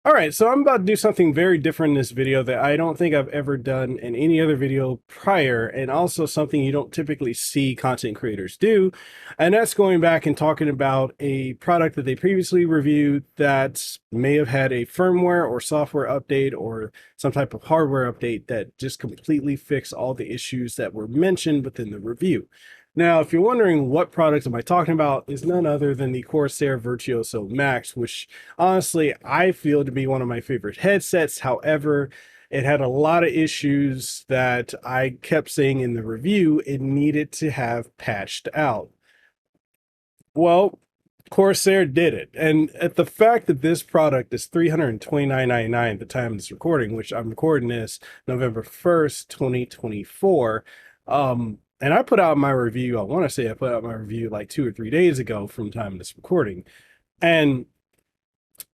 All right, so I'm about to do something very different in this video that I don't think I've ever done in any other video prior, and also something you don't typically see content creators do. And that's going back and talking about a product that they previously reviewed that may have had a firmware or software update or some type of hardware update that just completely fixed all the issues that were mentioned within the review. Now, if you're wondering what product am I talking about, is none other than the Corsair Virtuoso MAX, which honestly I feel to be one of my favorite headsets. However, it had a lot of issues that I kept saying in the review it needed to have patched out. Well, Corsair did it. And at the fact that this product is $329.99 at the time of this recording, which I'm recording this November 1st, 2024. And I put out my review, I want to say I put out my review like 2 or 3 days ago from the time of this recording. And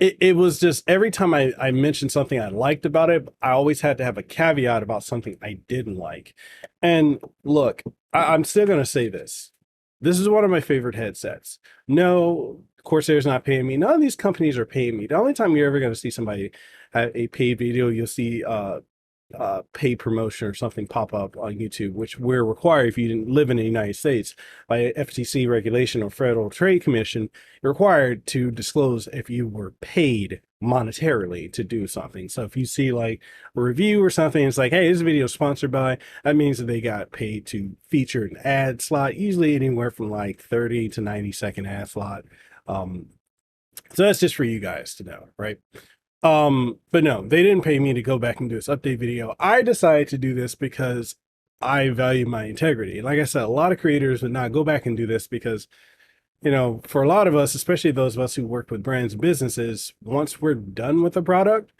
it was just every time I mentioned something I liked about it, I always had to have a caveat about something I didn't like. And look, I'm still going to say this. This is one of my favorite headsets. No, Corsair's not paying me. None of these companies are paying me. The only time you're ever going to see somebody have a paid video, you'll see paid promotion or something pop up on YouTube, which we're required if you didn't live in the United States by FTC regulation or Federal Trade Commission. You're required to disclose if you were paid monetarily to do something. So if you see like a review or something, it's like, hey, this video is sponsored by, that means that they got paid to feature an ad slot, usually anywhere from like 30 to 90-second ad slot. So that's just for you guys to know, right? But no, they didn't pay me to go back and do this update video. I decided to do this because I value my integrity. Like I said, a lot of creators would not go back and do this because, you know, for a lot of us, especially those of us who work with brands and businesses, once we're done with the product,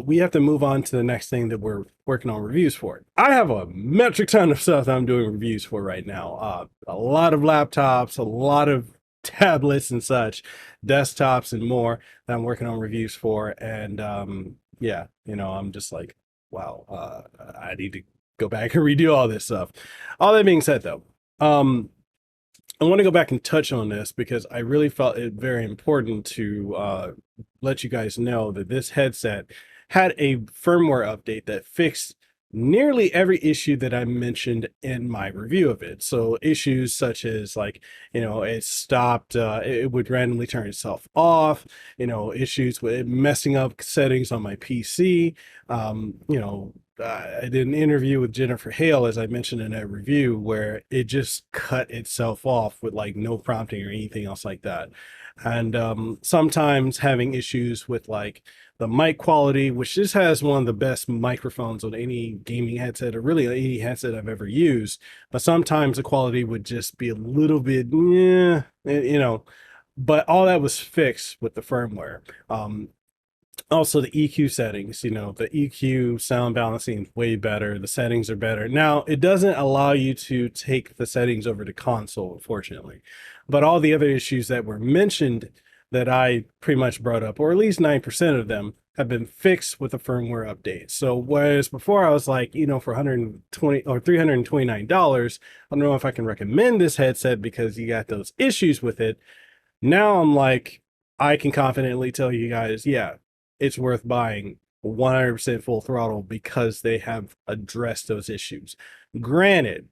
we have to move on to the next thing that we're working on reviews for. I have a metric ton of stuff that I'm doing reviews for right now. A lot of laptops, a lot of tablets and such, desktops and more that I'm working on reviews for. And yeah, you know, I'm just like, wow, I need to go back and redo all this stuff. All that being said though, I want to go back and touch on this because I really felt it very important to let you guys know that this headset had a firmware update that fixed nearly every issue that I mentioned in my review of it. So issues such as like, you know, it stopped, it would randomly turn itself off, you know, issues with messing up settings on my PC. You know, I did an interview with Jennifer Hale, as I mentioned in that review, where it just cut itself off with like no prompting or anything else like that. And sometimes having issues with like the mic quality, which just has one of the best microphones on any gaming headset or really any headset I've ever used. But sometimes the quality would just be a little bit, yeah, you know, but all that was fixed with the firmware. Also the EQ settings, you know, the EQ sound balancing is way better. The settings are better. Now, it doesn't allow you to take the settings over to console, unfortunately. But all the other issues that were mentioned that I pretty much brought up, or at least 9% of them, have been fixed with a firmware update. So whereas before I was like, you know, for 120 or $329, I don't know if I can recommend this headset because you got those issues with it. Now I'm like, I can confidently tell you guys, yeah, it's worth buying 100% full throttle because they have addressed those issues. Granted,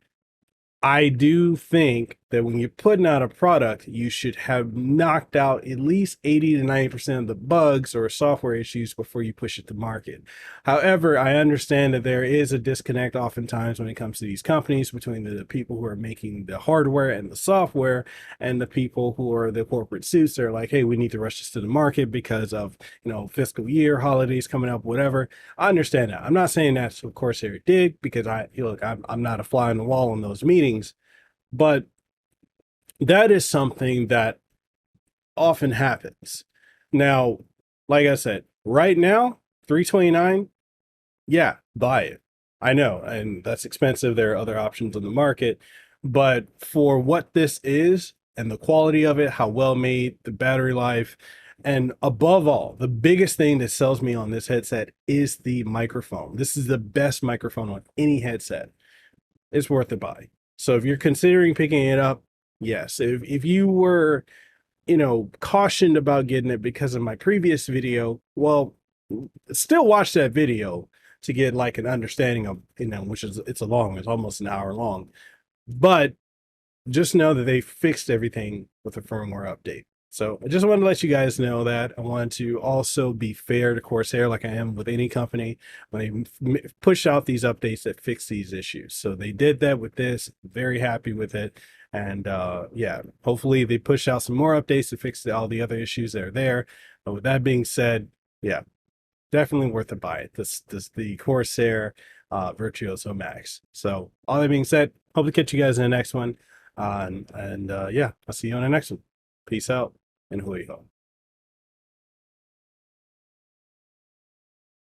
I do think that when you're putting out a product, you should have knocked out at least 80 to 90% of the bugs or software issues before you push it to market. However, I understand that there is a disconnect oftentimes when it comes to these companies between the people who are making the hardware and the software and the people who are the corporate suits. They're like, hey, we need to rush this to the market because of, you know, fiscal year, holidays coming up, whatever. I understand that. I'm not saying that's what Corsair did because I'm not a fly on the wall in those meetings, but that is something that often happens. Now, like I said, right now, 329, yeah, buy it. I know, and that's expensive. There are other options on the market, but for what this is and the quality of it, how well made, the battery life, and above all, the biggest thing that sells me on this headset is the microphone. This is the best microphone on any headset. It's worth a buy. So if you're considering picking it up, yes. If you were you know, cautioned about getting it because of my previous video, well, still watch that video to get like an understanding of, you know, which is, it's almost an hour long, but just know that they fixed everything with a firmware update. So I just wanted to let you guys know that. I wanted to also be fair to Corsair, like I am with any company, when they push out these updates that fix these issues. So they did that with this. Very happy with it. And yeah, hopefully they push out some more updates to fix all the other issues that are there. But with that being said, yeah, definitely worth a buy. This the Corsair Virtuoso Max. So all that being said, hope to catch you guys in the next one. Yeah, I'll see you on the next one. Peace out and hui ho.